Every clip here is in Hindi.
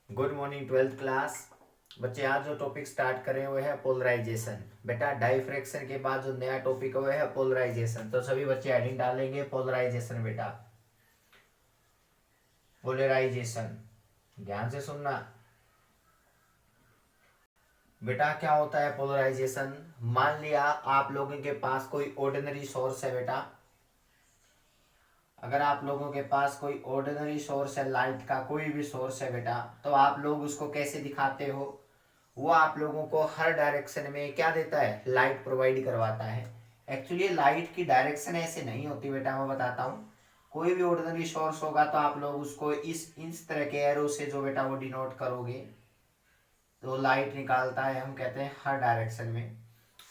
Good morning twelfth class. बच्चे आज जो टॉपिक स्टार्ट करे हुए है पोलराइजेशन। बेटा डाइफ्रैक्शन के बाद जो नया टॉपिक हुआ है पोलराइजेशन, तो सभी बच्चे हेडिंग डालेंगे पोलराइजेशन। बेटा पोलराइजेशन ध्यान से सुनना। बेटा क्या होता है पोलराइजेशन? मान लिया आप लोगों के पास कोई ऑर्डिनरी सोर्स है। बेटा अगर आप लोगों के पास कोई ऑर्डिनरी सोर्स है, लाइट का कोई भी सोर्स है बेटा, तो आप लोग उसको कैसे दिखाते हो? वो आप लोगों को हर डायरेक्शन में क्या देता है? लाइट प्रोवाइड करवाता है। एक्चुअली लाइट की डायरेक्शन ऐसे नहीं होती बेटा, मैं बताता हूँ। कोई भी ऑर्डिनरी सोर्स होगा तो आप लोग उसको इस तरह के एरो से जो बेटा वो डिनोट करोगे तो लाइट निकालता है। हम कहते हैं हर डायरेक्शन में।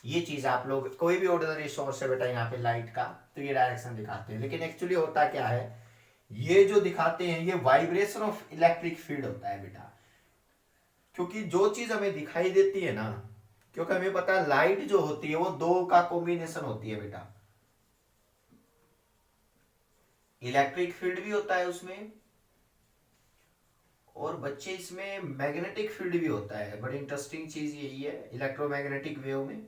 ये चीज आप लोग, कोई भी ऑर्डिनरी सोर्स है बेटा यहाँ पे लाइट का, तो ये डायरेक्शन दिखाते हैं। लेकिन एक्चुअली होता क्या है, ये जो दिखाते हैं ये वाइब्रेशन ऑफ इलेक्ट्रिक फील्ड होता है बेटा। क्योंकि जो चीज हमें दिखाई देती है ना, क्योंकि हमें पता है लाइट जो होती है वो दो का कॉम्बिनेशन होती है बेटा। इलेक्ट्रिक फील्ड भी होता है उसमें, और बच्चे इसमें मैग्नेटिक फील्ड भी होता है। बड़ी इंटरेस्टिंग चीज यही है इलेक्ट्रोमैग्नेटिक वेव में।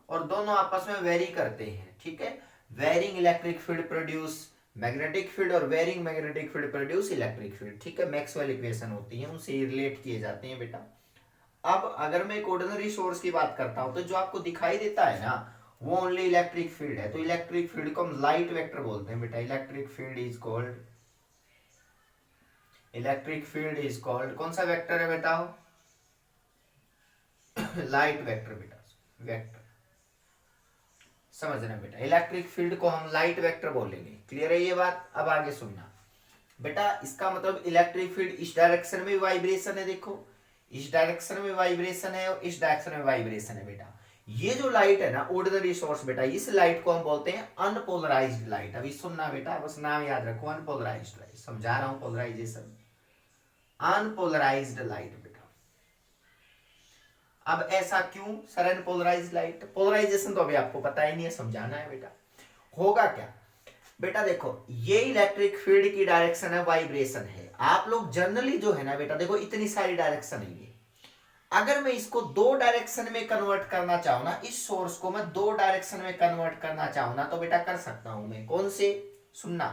और दोनों आपस में वेरी करते हैं, ठीक है। Varying electric field produce magnetic field और varying magnetic field produce electric field, ठीक है। मैक्सवेल इक्वेशन होती है, उनसे रिलेट किए जाते हैं बेटा। अब अगर मैं एक ऑर्डिनरी सोर्स की बात करता हूं तो जो आपको दिखाई देता है ना वो ओनली इलेक्ट्रिक फील्ड है। तो इलेक्ट्रिक फील्ड को हम लाइट वेक्टर बोलते हैं बेटा। इलेक्ट्रिक फील्ड इज कॉल्ड कौन सा वेक्टर है बेटा? लाइट वेक्टर बेटा। वेक्टर समझ रहे हैं बेटा। इलेक्ट्रिक फील्ड को हम लाइट वेक्टर बोलेंगे। क्लियर है ये बात? अब आगे सुनना बेटा। इसका मतलब इलेक्ट्रिक फील्ड इस डायरेक्शन में वाइब्रेशन है। देखो इस डायरेक्शन में वाइब्रेशन है और इस डायरेक्शन में वाइब्रेशन है बेटा। ये जो लाइट है ना ऑर्डिनरी सोर्स बेटा, इस लाइट को हम बोलते हैं अनपोलराइज्ड लाइट। अभी सुनना बेटा, बस नाम याद रखो अनपोलराइज्ड लाइट। समझा रहा हूं पोलराइजेशन। अनपोलराइज्ड लाइट बेटा। अब ऐसा क्यों सर? अनपोलराइज्ड लाइट, पोलराइजेशन तो अभी आपको पता ही नहीं है, समझाना है बेटा। होगा क्या बेटा? देखो ये इलेक्ट्रिक फील्ड की डायरेक्शन है, वाइब्रेशन है। आप लोग जनरली जो है ना बेटा, देखो इतनी सारी डायरेक्शन है ये। अगर मैं इसको दो डायरेक्शन में कन्वर्ट करना चाहूं ना, इस सोर्स को मैं दो डायरेक्शन में कन्वर्ट करना चाहूं ना, तो बेटा कर सकता हूं मैं। कौन से? सुनना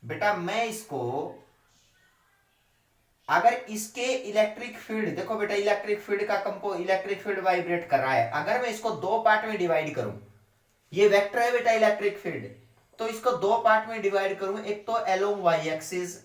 बेटा, मैं इसको अगर इसके इलेक्ट्रिक फील्ड, देखो बेटा इलेक्ट्रिक फील्ड का कंपो इलेक्ट्रिक फील्ड वाइब्रेट कर रहा है। अगर मैं इसको दो पार्ट में डिवाइड करूं, ये वेक्टर है बेटा इलेक्ट्रिक फील्ड, तो इसको दो पार्ट में डिवाइड करूं, एक तो अलोंग वाई एक्सिस,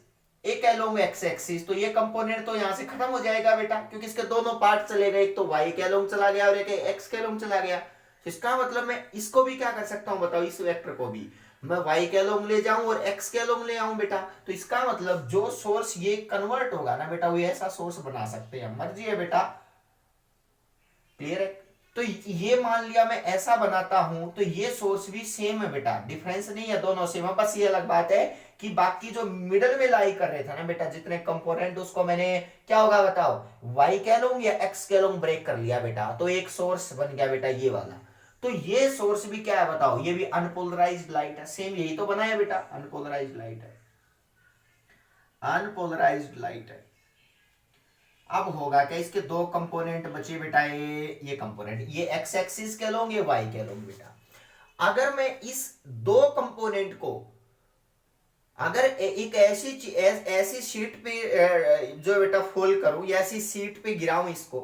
एक अलोंग एक्स एक्सिस, तो ये कंपोनेंट तो यहां से खत्म हो जाएगा बेटा, क्योंकि इसके दोनों पार्ट चले गए। एक तो वाई के अलोंग चला गया और एक एक्स के अलोंग चला गया। तो इसका मतलब मैं इसको भी क्या कर सकता हूं बताओ? इस वेक्टर को भी मैं वाई के अलोंग ले जाऊं और एक्स के अलोंग ले आऊं बेटा। तो इसका मतलब जो सोर्स ये कन्वर्ट होगा ना बेटा, वो ऐसा सोर्स बना सकते हैं। मर्जी है बेटा। क्लियर है? तो ये मान लिया मैं ऐसा बनाता हूं तो ये सोर्स भी सेम है बेटा, डिफरेंस नहीं है, दोनों सेम है। बस ये अलग बात है कि बाकी जो मिडल में लाई कर रहे थे ना बेटा जितने कंपोनेंट, उसको मैंने क्या होगा बताओ, वाई कह लूं या एक्स कह लूं, ब्रेक कर लिया बेटा, तो एक सोर्स बन गया बेटा ये वाला। तो ये सोर्स भी क्या है बताओ? ये भी अनपोलराइज्ड लाइट है। सेम यही तो बनाया बेटा, अनपोलराइज्ड लाइट है। अनपोलराइज्ड लाइट है। अब होगा क्या? इसके दो कंपोनेंट बचे बेटा, ये कंपोनेंट, ये एक्स एक्सिस कह लो, ये वाई कह लो बेटा। अगर मैं इस दो कंपोनेंट को अगर एक ऐसी शीट पे जो बेटा फोल्ड करूं, या ऐसी शीट पे गिराऊं इसको,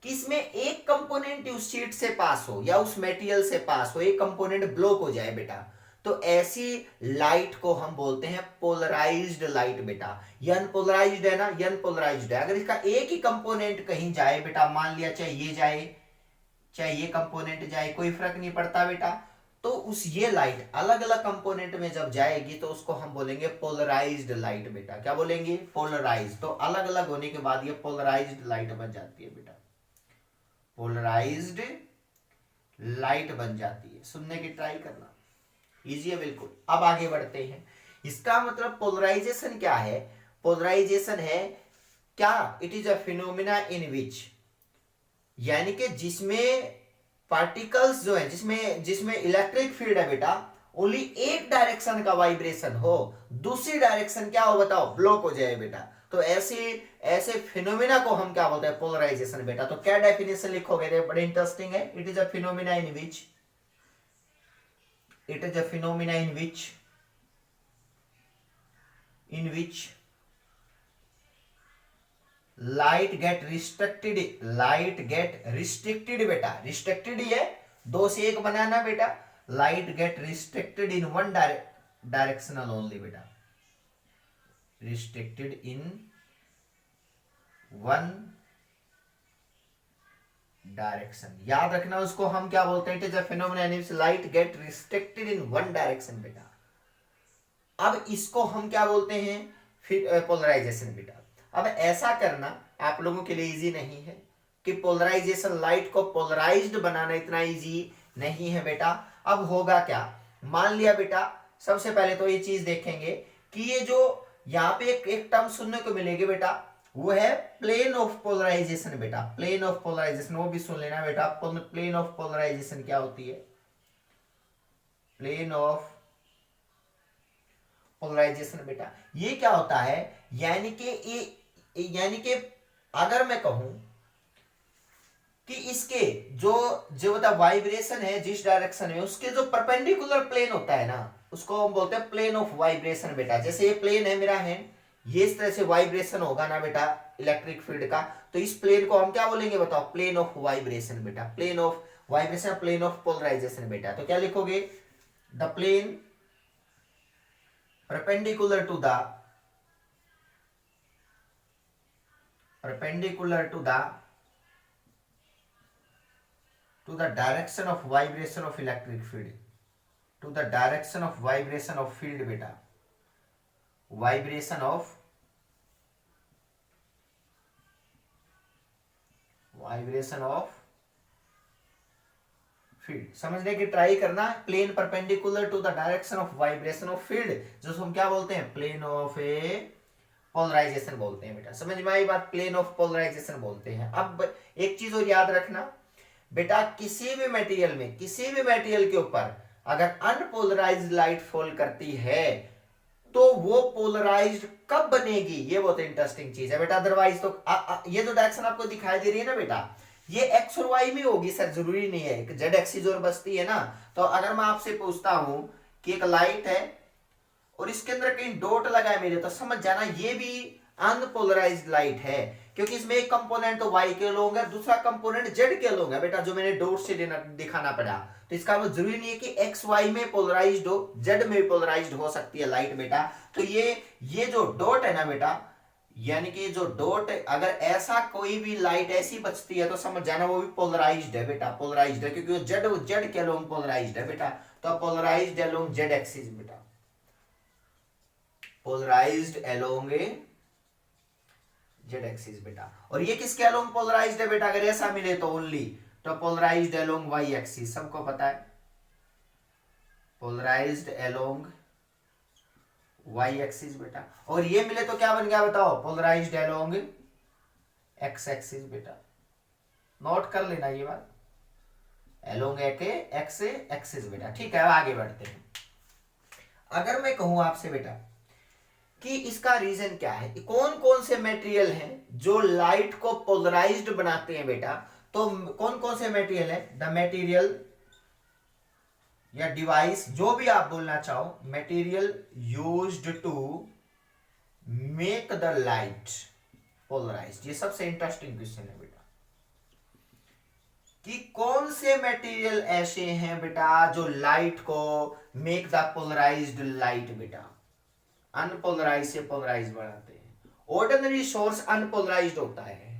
कि इसमें एक कंपोनेंट उस शीट से पास हो या उस मेटेरियल से पास हो, एक कंपोनेंट ब्लॉक हो जाए बेटा, तो ऐसी लाइट को हम बोलते हैं पोलराइज्ड लाइट बेटा। ये अनपोलराइज्ड है ना, ये अनपोलराइज्ड है। अगर इसका एक ही कंपोनेंट कहीं जाए बेटा, मान लिया चाहे ये जाए चाहे ये कंपोनेंट जाए, कोई फर्क नहीं पड़ता बेटा, तो उस ये लाइट अलग अलग कंपोनेंट में जब जाएगी तो उसको हम बोलेंगे पोलराइज्ड लाइट बेटा। क्या बोलेंगे? पोलराइज्ड। तो अलग अलग होने के बाद ये पोलराइज्ड लाइट बन जाती है बेटा, पोलराइज्ड लाइट बन जाती है। सुनने की ट्राई करना, इजी है बिल्कुल। अब आगे बढ़ते हैं। इसका मतलब पोलराइजेशन क्या है? पोलराइजेशन है क्या? It is a phenomena in which, यानी कि जिसमें पार्टिकल्स जो है, जिसमें जिसमें इलेक्ट्रिक फील्ड है बेटा, ओनली एक डायरेक्शन का वाइब्रेशन हो, दूसरी डायरेक्शन क्या हो बताओ? ब्लॉक हो जाए बेटा। तो ऐसे ऐसे फिनोमिना को हम क्या बोलते हैं, पोलराइजेशन बेटा। तो क्या डेफिनेशन लिखोगे, ये बड़े इंटरेस्टिंग है। It is a phenomena in which light get restricted बेटा। रिस्ट्रिक्टेड ही है, दो से एक बनाना बेटा। Light get restricted in one directional only बेटा, रिस्ट्रिक्टेड इन वन डायरेक्शन। याद रखना उसको हम क्या बोलते हैं, it is a phenomena in which light get restricted in one direction बेटा। अब इसको हम क्या बोलते हैं, फिर पोलराइजेशन बेटा। अब ऐसा करना आप लोगों के लिए इजी नहीं है कि पोलराइजेशन, लाइट को पोलराइज्ड बनाना इतना इजी नहीं है बेटा। अब होगा क्या, मान लिया बेटा, सबसे पहले तो ये चीज देखेंगे कि ये जो यहाँ पे एक टर्म सुनने को मिलेगी बेटा, वो है प्लेन ऑफ पोलराइजेशन बेटा। प्लेन ऑफ पोलराइजेशन वो भी सुन लेना बेटा। प्लेन ऑफ पोलराइजेशन क्या होती है, प्लेन ऑफ पोलराइजेशन बेटा, ये क्या होता है, यानी कि अगर मैं कहूं कि इसके जो जो वाइब्रेशन है जिस डायरेक्शन में, उसके जो परपेंडिकुलर प्लेन होता है ना, उसको हम बोलते हैं प्लेन ऑफ वाइब्रेशन बेटा। जैसे ये प्लेन है मेरा हैंड, ये इस तरह से वाइब्रेशन होगा ना बेटा इलेक्ट्रिक फील्ड का, तो इस प्लेन को हम क्या बोलेंगे बताओ, प्लेन ऑफ वाइब्रेशन बेटा। Plane of vibration, plane of polarization बेटा। तो क्या लिखोगे, the plane perpendicular to the direction of vibration of electric field, to the direction of vibration of field beta, vibration of field समझने की ट्राई करना। Plane perpendicular to the direction of vibration of field, जो हम क्या बोलते हैं, प्लेन ऑफ ए पोलराइजेशन बोलते हैं बेटा। समझ में आई बात, प्लेन ऑफ पोलराइजेशन बोलते हैं। अब एक चीज और याद रखना बेटा, किसी भी मटेरियल के ऊपर अगर अनपोलराइज्ड लाइट फॉल करती है तो वो पोलराइज्ड कब बनेगी, ये बहुत इंटरेस्टिंग चीज है बेटा। अदरवाइज तो ये जो डायरेक्शन आपको दिखाई दे रही है ना बेटा, ये एक्स और वाई में होगी सर, जरूरी नहीं है। जेड एक्सिस और बसती है ना, तो अगर मैं आपसे पूछता हूं कि एक लाइट है और इसके अंदर कहीं डॉट लगा है मेरे, तो समझ जाना ये भी अनपोलराइज्ड लाइट है, क्योंकि इसमें एक कंपोनेंट तो वाई के लोग है, दूसरा कंपोनेंट जेड के लोग है बेटा, जो मैंने डॉट से दिखाना पड़ा। तो इसका मतलब जरूरी नहीं है कि एक्स वाई में पोलराइज्ड हो, जेड में पोलराइज्ड हो सकती है लाइट बेटा। तो ये जो डॉट है ना बेटा, यानी कि जो डॉट, अगर ऐसा कोई भी लाइट ऐसी बचती है तो समझ जाना वो भी पोलराइज्ड है बेटा, पोलराइज्ड है, क्योंकि वो जेड के अलोंग पोलराइज्ड है बेटा। तो पोलराइज्ड अलोंग जेड एक्सिस बेटा, पोलराइज्ड अलोंग जेड एक्सिस बेटा। और ये किसके अलोंग पोलराइज्ड है बेटा, अगर ऐसा मिले तो ओनली, तो पोलराइज्ड अलोंग वाई एक्सिस, सबको पता है, पोलराइज्ड अलोंग वाई एक्सिस बेटा। और ये मिले तो क्या बन गया बताओ, पोलराइज्ड अलोंग एक्स एक्सिस बेटा। नोट कर लेना ये बात, अलोंग एक्स एक्सिस बेटा। ठीक है, आगे बढ़ते हैं। अगर मैं कहूं आपसे बेटा कि इसका रीजन क्या है, कौन कौन से मटेरियल हैं जो लाइट को पोलराइज्ड बनाते हैं बेटा, तो कौन कौन से मटेरियल है, द मटेरियल या डिवाइस, जो भी आप बोलना चाहो, material used to make the light polarized. ये सबसे इंटरेस्टिंग क्वेश्चन है बेटा, कि कौन से मटेरियल ऐसे हैं बेटा जो लाइट को मेक द पोलराइज्ड लाइट बेटा, अनपोलराइज से पोलराइज बनाते हैं। ऑर्डिनरी सोर्स अनपोलराइज्ड होता है,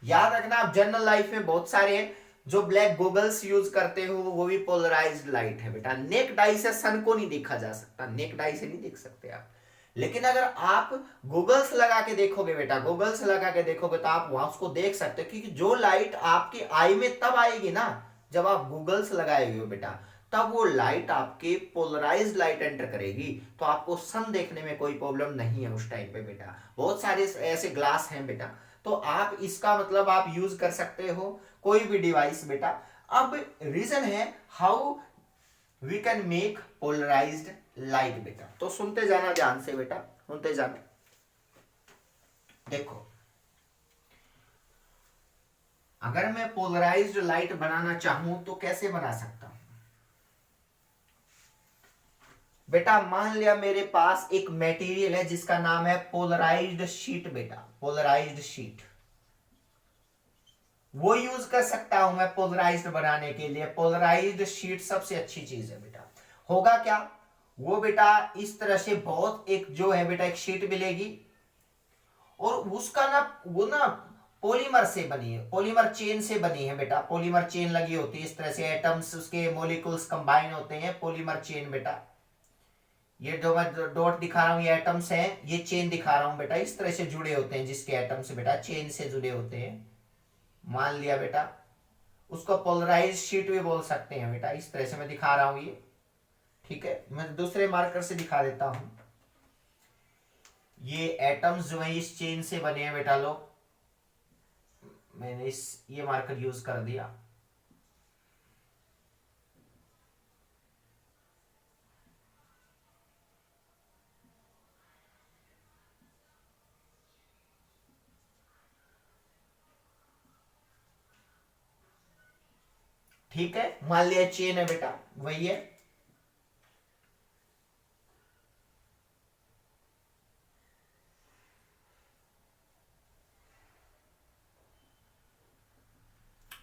याद रखना। आप जनरल लाइफ में बहुत सारे हैं, जो ब्लैक गॉगल्स यूज करते हो वो भी पोलराइज्ड लाइट है बेटा। नेक्ड आई से सन को नहीं देखा जा सकता, नेक्ड आई से नहीं देख सकते आप, लेकिन अगर आप गॉगल्स लगा के देखोगे बेटा, गॉगल्स लगा के देखोगे तो आप वहां उसको देख सकते हो, क्योंकि जो लाइट आपकी आई में तब आएगी ना जब आप गॉगल्स लगाए हो बेटा, तब वो लाइट आपके पोलराइज्ड लाइट एंटर करेगी, तो आपको सन देखने में कोई प्रॉब्लम नहीं है उस टाइम पे बेटा। बहुत सारे ऐसे ग्लास हैं बेटा, तो आप इसका मतलब आप यूज कर सकते हो कोई भी डिवाइस बेटा। अब रीजन है how we can make polarized light बेटा, तो सुनते जाना ध्यान से बेटा, सुनते जाना। देखो, अगर मैं पोलराइज्ड लाइट बनाना चाहूं तो कैसे बना सकता हूं बेटा? मान लिया मेरे पास एक मटेरियल है जिसका नाम है पोलराइज्ड शीट बेटा, पोलराइज्ड शीट। वो यूज कर सकता हूं मैं पोलराइज्ड बनाने के लिए। पोलराइज्ड शीट सबसे अच्छी चीज है बेटा। होगा क्या, वो बेटा इस तरह से बहुत एक जो है बेटा एक शीट मिलेगी, और उसका ना वो ना पॉलीमर से बनी है, पॉलीमर चेन से बनी है बेटा। पॉलीमर चेन लगी होती है इस तरह से, एटम्स उसके मॉलिक्यूल्स कंबाइन होते हैं, पॉलीमर चेन बेटा। ये जो मैं डॉट दिखा रहा हूं ये एटम्स हैं, ये चेन दिखा रहा हूं बेटा, इस तरह से जुड़े होते हैं जिसके एटम्स बेटा चेन से जुड़े होते हैं। मान लिया बेटा, उसको पोलराइज शीट भी बोल सकते हैं बेटा। इस तरह से मैं दिखा रहा हूं ये, ठीक है। मैं दूसरे मार्कर से दिखा देता हूं। ये एटम्स जो है इस चेन से बने हैं बेटा लोग, मैंने इस ये मार्कर यूज कर दिया। ठीक है, मान लिया चेन है बेटा, वही है।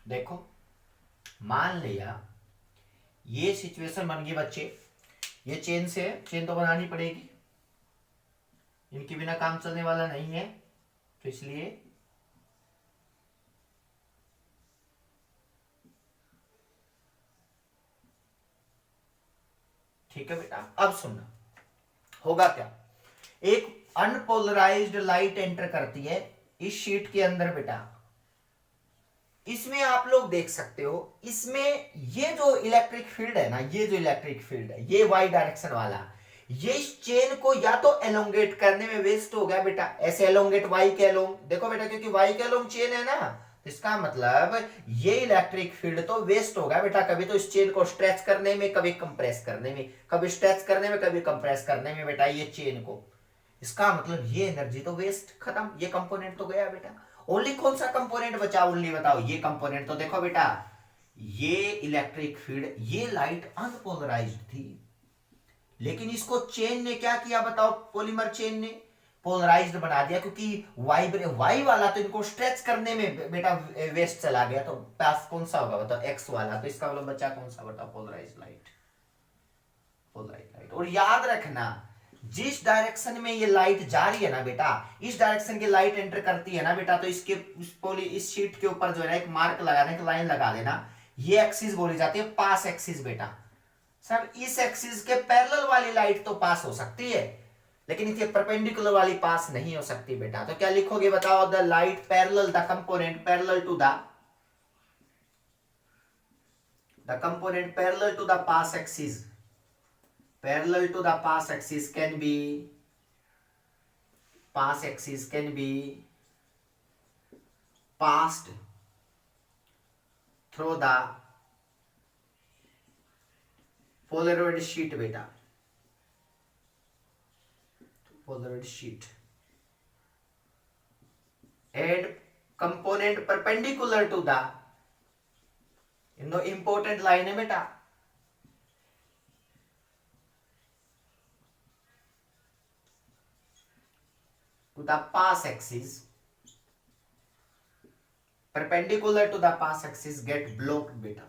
देखो, मान लिया ये सिचुएशन बन गई बच्चे, ये चेन से है, चेन तो बनानी पड़ेगी, इनके बिना काम चलने वाला नहीं है, तो इसलिए ठीक है बेटा। अब सुनना, होगा क्या, एक अनपोलराइज्ड लाइट एंटर करती है इस शीट के अंदर बेटा। इसमें आप लोग देख सकते हो, इसमें ये जो इलेक्ट्रिक फील्ड है ना, ये जो इलेक्ट्रिक फील्ड है, ये वाई डायरेक्शन वाला, ये इस चेन को या तो एलोंगेट करने में वेस्ट हो गया बेटा, ऐसे एलोंगेट वाई के एलोंग, देखो बेटा क्योंकि वाई के एलोंग चेन है ना, तो इसका मतलब ये इलेक्ट्रिक फील्ड तो वेस्ट हो गया बेटा। कभी तो इस चेन को स्ट्रेच करने में, कभी कंप्रेस करने में, कभी स्ट्रेच करने में, कभी कंप्रेस करने में बेटा ये चेन को, इसका मतलब ये एनर्जी तो वेस्ट, खत्म, ये कंपोनेंट तो गया बेटा। ओनली कौन सा कंपोनेंट बचा, ओनली बताओ, ये कंपोनेंट। तो देखो बेटा, ये इलेक्ट्रिक फील्ड, ये लाइट अनपोलराइज्ड थी, लेकिन इसको चेन ने क्या किया बताओ, पॉलीमर चेन ने पोलराइज्ड बना दिया, क्योंकि वाई वाला तो इनको स्ट्रेच करने में बेटा वेस्ट चला गया, तो पास कौन सा होगा बताओ, एक्स वाला, तो इसका मतलब बचा कौन सा बताओ, पोलराइज्ड लाइट, पोलराइज्ड लाइट। और याद रखना, जिस डायरेक्शन में ये लाइट जा रही है ना बेटा, इस डायरेक्शन की लाइट एंटर करती है ना बेटा, तो इसके इस शीट के ऊपर जो है ना एक मार्क लगाना, एक लाइन लगा देना, ये एक्सिस बोली जाती है पास एक्सिस बेटा। सर इस एक्सिस के पैरेलल वाली लाइट तो पास हो सकती है, लेकिन इसके परपेंडिकुलर वाली पास नहीं हो सकती बेटा। तो क्या लिखोगे बताओ, the light parallel the component parallel to the component parallel to the pass axis, parallel to the path axis can be, path axis can be passed through the polaroid sheet beta, polaroid sheet, and component perpendicular to the, you know important line है बेटा, to the path axis, perpendicular to the path axis get blocked beta,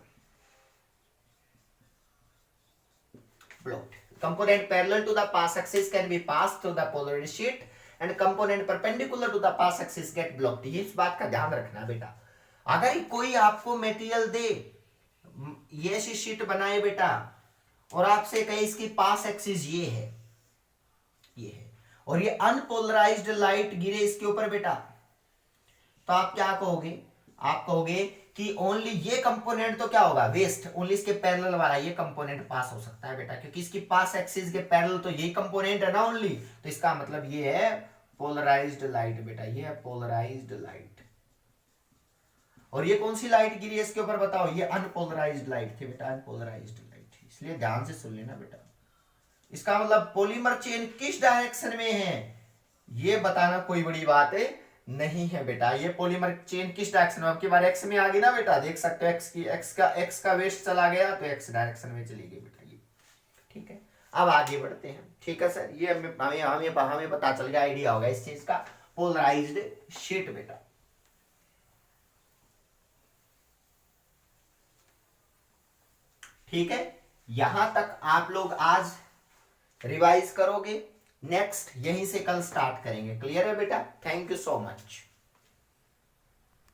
blocked. Component parallel to the path axis can be passed through the polaroid sheet and component perpendicular to the path axis get blocked. ये इस बात का ध्यान रखना बेटा। अगर कोई आपको मटेरियल दे, ये ऐसी शीट बनाए बेटा, और आपसे कहे इसकी पास एक्सिस ये है, ये है, और ये अनपोलराइज्ड लाइट गिरे इसके ऊपर बेटा, तो आप क्या कहोगे, आप कहोगे कि ओनली ये कंपोनेंट तो क्या होगा, वेस्ट, ओनली इसके पैरेलल वाला ये कंपोनेंट पास हो सकता है बेटा, क्योंकि इसकी पास एक्सिस के पैरेलल तो यही कंपोनेंट है ना ओनली, तो इसका मतलब ये है पोलराइज्ड लाइट बेटा, ये है पोलराइज्ड लाइट। और ये कौन सी लाइट गिरी है इसके ऊपर बताओ, ये अनपोलराइज्ड लाइट थी बेटा, अनपोलराइज्ड लाइट, इसलिए ध्यान से सुन लेना बेटा। इसका मतलब पॉलीमर चेन किस डायरेक्शन में है ये बताना कोई बड़ी बात है नहीं है बेटा, ये पॉलीमर चेन किस डायरेक्शन में, आपकी बार एक्स में आ गई ना बेटा, देख सकते हो एक्स का वेस्ट चला गया तो एक्स डायरेक्शन में चली गई बेटा ये। ठीक है, अब आगे बढ़ते हैं। ठीक है सर, ये हमें पता चल गया, आइडिया होगा इस चीज का। पोलराइज्ड शीट बेटा, ठीक है, यहां तक आप लोग आज रिवाइज करोगे, नेक्स्ट यहीं से कल स्टार्ट करेंगे। क्लियर है बेटा? Thank you so much.